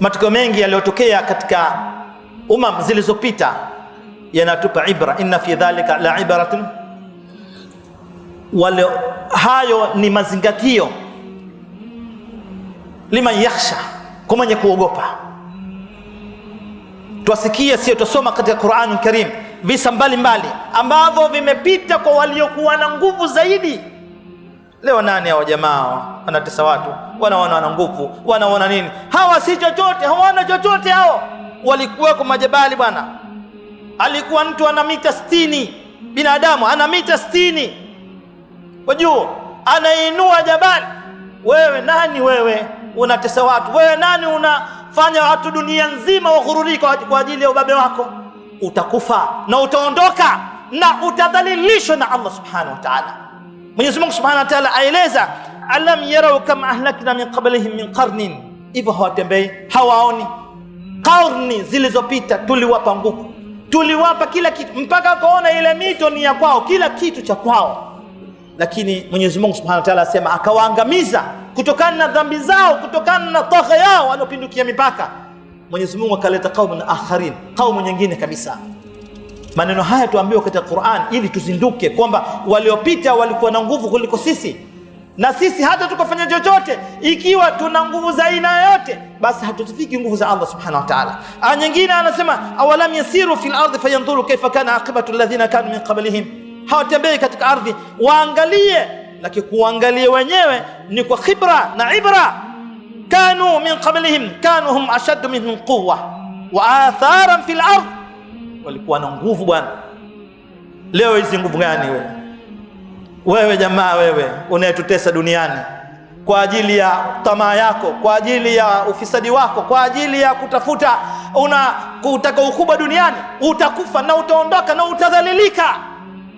Matukio mengi yaliyotokea katika umam zilizopita yanatupa ibra. Inna fi dhalika la ibratin, wale hayo ni mazingatio, liman yakhsha, kwa mwenye kuogopa. Twasikia, sio tusoma katika Qur'an Karim visa mbalimbali ambavyo vimepita kwa waliokuwa na nguvu zaidi. Leo nani hao jamaa wanatesa watu, wanaona wana nguvu, wanaona nini? Hawa si chochote, hawana chochote hao. Walikuwa kwa majabali bwana. Alikuwa mtu ana mita 60, binadamu ana mita 60 kwa juu, anainua jabali. Wewe nani? Wewe unatesa watu? Wewe nani unafanya watu dunia nzima waghururika kwa ajili ya ubabe wako? Utakufa na utaondoka na utadhalilishwa na Allah subhanahu wa ta'ala. Mwenyezi Mungu subhanahu wa ta'ala aeleza, alam yarau kama ahlakna min qablihim min qarnin, hivyo hawatembei, hawaoni karni zilizopita tuliwapa nguvu, tuliwapa kila kitu, mpaka kaona ile mito ni ya kwao, kila kitu cha kwao. Lakini Mwenyezi Mungu subhanahu wa ta'ala asema akawaangamiza kutokana na dhambi zao, kutokana na tagha yao waliopindukia mipaka. Mwenyezi Mungu akaleta qaumun akharin, kaumu nyingine kabisa. Maneno haya tuambiwa katika Qur'an ili tuzinduke kwamba waliopita walikuwa na nguvu kuliko sisi, na sisi hata tukafanya chochote, ikiwa tuna nguvu za aina yote, basi hatutafiki nguvu za Allah subhanahu wa ta'ala. Aya nyingine anasema, awalam yasiru fil ardi fayanzuru kayfa kana aqibatu alladhina kanu min qablihim, hawatembei katika ardhi waangalie, lakini kuangalia wenyewe ni kwa khibra na ibra. Kanu min qablihim kanu hum ashaddu minhum quwwa wa atharan fil ard, walikuwa na nguvu bwana. Leo hizi nguvu gani wewe jamaa, wewe unayetutesa duniani kwa ajili ya tamaa yako, kwa ajili ya ufisadi wako, kwa ajili ya kutafuta kutaka ukubwa duniani? Utakufa na utaondoka na utadhalilika.